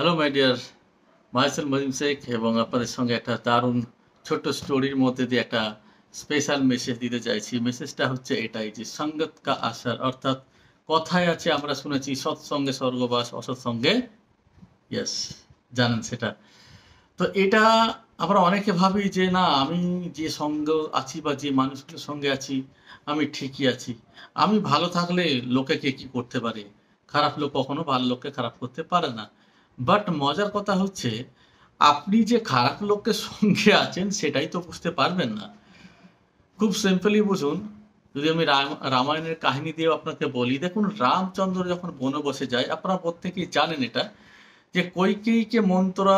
Hello my dear, মাইসেল মজিম শেখ এবং আপনাদের সঙ্গে একটা দারুণ ছোট্ট স্টোরির মধ্যে দিয়ে একটা স্পেশাল মেসেজ দিতে চাইছি। মেসেজটা হচ্ছে এটাই যে সঙ্গত কা আসার, অর্থাৎ কথায় আছে আমরা শুনেছি সৎসঙ্গে স্বর্গবাস, অসৎসঙ্গে ইয়েস, জানেন সেটা। তো এটা আমরা অনেকে ভাবি যে না, আমি যে সঙ্গ আছি বা যে মানুষগুলোর সঙ্গে আছি আমি ঠিকই আছি। আমি ভালো থাকলে লোকে কে কি করতে পারে? খারাপ লোক কখনো ভালো লোককে খারাপ করতে পারে না। বাট মজার কথা হচ্ছে আপনি যে খারাপ লোকের সঙ্গে আছেন সেটাই তো বুঝতে পারবেন না। খুব সিম্পলি বুঝুন, যদি আমি রামায়ণের কাহিনী দিয়েও আপনাকে বলি, দেখুন রামচন্দ্র যখন বনবাসে যায়, আপনারা প্রত্যেকেই জানেন এটা, যে কৈকেয়ীকে মন্ত্রা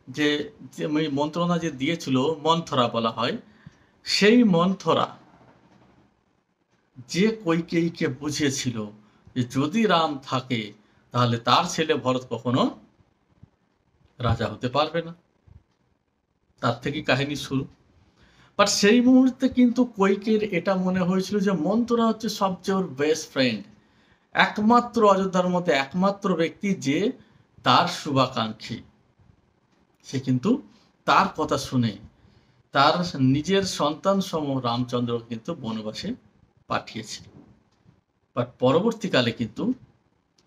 যে যে মন্ত্রণা যে দিয়েছিল, মন্থরা বলা হয়, সেই মন্থরা যে কৈকেয়ীকে বুঝিয়েছিল যে যদি রাম থাকে তাহলে তার ছেলে ভরত কখনো রাজা হতে পারবে না। তার থেকে কাহিনী শুরু। বাট সেই মুহূর্তে কিন্তু কৈকেয়ীর এটা মনে হয়েছিল যে মন্থরা হচ্ছে সবচেয়ে ওর বেস্ট ফ্রেন্ড, একমাত্র অযোধ্যার মধ্যে একমাত্র ব্যক্তি যে তার শুভাকাঙ্ক্ষী। সে কিন্তু তার কথা শুনে তার নিজের সন্তান সম রামচন্দ্র কিন্তু বনবাসে পাঠিয়েছিল। বাট পরবর্তীকালে কিন্তু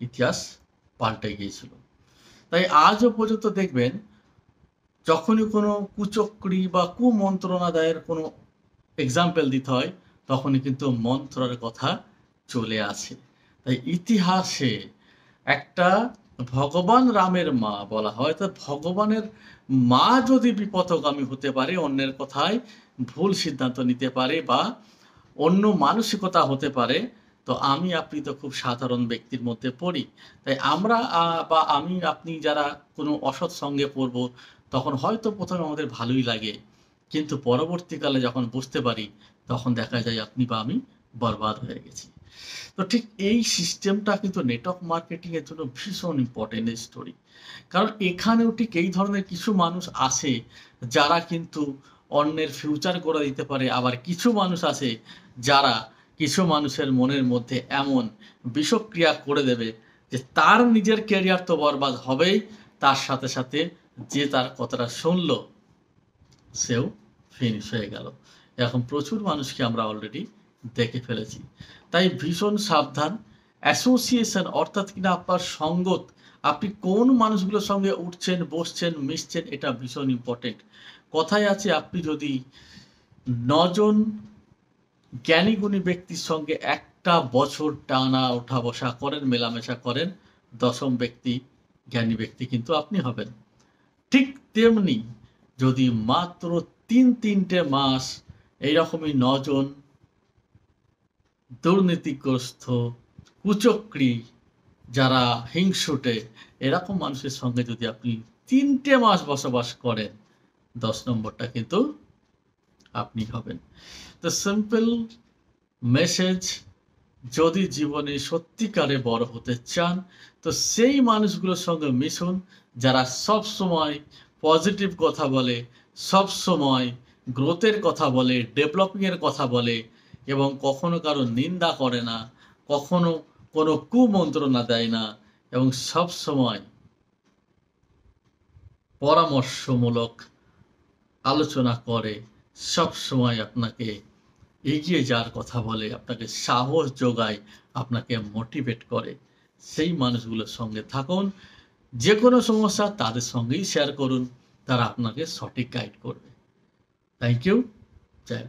ইতিহাস পাল্টে গিয়েছিল। তাই আজও পর্যন্ত দেখবেন যখনই কোনো কুচক্রী বা কুমন্ত্রণাদায়ের কোনো এক্সাম্পল দিতে হয় তখনই কিন্তু মন্ত্রের কথা চলে আসে। তাই ইতিহাসে একটা ভগবান রামের মা বলা হয়, তো ভগবানের মা যদি বিপথগামী হতে পারে, অন্যের কথায় ভুল সিদ্ধান্ত নিতে পারে বা অন্য মানসিকতা হতে পারে, তো আমি আপনি তো খুব সাধারণ ব্যক্তির মধ্যে পড়ি। তাই আমরা বা আমি আপনি যারা কোনো অসৎ সঙ্গে পড়ব, তখন হয়তো প্রথমে আমাদের ভালোই লাগে, কিন্তু পরবর্তীকালে যখন বুঝতে পারি তখন দেখা যায় আপনি বা আমি বরবাদ হয়ে গেছি। তো ঠিক এই সিস্টেমটা কিন্তু নেটওয়ার্ক মার্কেটিং এর জন্য ভীষণ ইম্পর্টেন্ট স্টোরি। কারণ এখানেও ঠিক এই ধরনের কিছু মানুষ আছে যারা কিন্তু অন্যের ফিউচার করে দিতে পারে, আবার কিছু মানুষ আছে যারা কিছু মানুষের মনের মধ্যে এমন বিষক্রিয়া করে দেবে যে তার নিজের ক্যারিয়ার তো বরবাদ হবেই, তার সাথে সাথে যে তার কথাটা শুনলো সেও ফিনিশ হয়ে গেল। এরকম প্রচুর মানুষকে আমরা অলরেডি দেখে ফেলেছি। তাই ভীষণ সাবধান। অ্যাসোসিয়েশন অর্থাৎ কিনা আপনার সঙ্গত, আপনি কোন মানুষগুলোর সঙ্গে উঠছেন, বসছেন, মিশছেন, এটা ভীষণ ইম্পর্টেন্ট। কথায় আছে আপনি যদি 9 জন জ্ঞানী গুণী ব্যক্তির সঙ্গে একটা বছর টানা ওঠা বসা করেন, মেলামেশা করেন, 10ম ব্যক্তি জ্ঞানী ব্যক্তি কিন্তু আপনি হবেন। ঠিক তেমনি যদি মাত্র 3-3টে মাস এইরকমই 9 জন দুর্নীতিগ্রস্ত, কুচক্রী, যারা হিংসুটে, এরকম মানুষের সঙ্গে যদি আপনি 3টে মাস বসবাস করেন, 10 নম্বরটা কিন্তু আপনি হবেন। তো সিম্পল মেসেজ, যদি জীবনে সত্যিকারে বড় হতে চান তো সেই মানুষগুলোর সঙ্গে মিশুন যারা সব সময় পজিটিভ কথা বলে, সব সময় গ্রোথের কথা বলে, ডেভেলপিংয়ের কথা বলে এবং কখনো কারো নিন্দা করে না, কখনো কোনো কুমন্ত্রণা দেয় না এবং সব সময় পরামর্শমূলক আলোচনা করে, সব সময় আপনাকে এগিয়ে যাওয়ার কথা বলে, আপনাকে সাহস যোগায়, আপনাকে মোটিভেট করে, সেই মানুষগুলোর সঙ্গে থাকুন। যে কোনো সমস্যা তাদের সঙ্গেই শেয়ার করুন, তারা আপনাকে সঠিক গাইড করবে। Thank you. জয়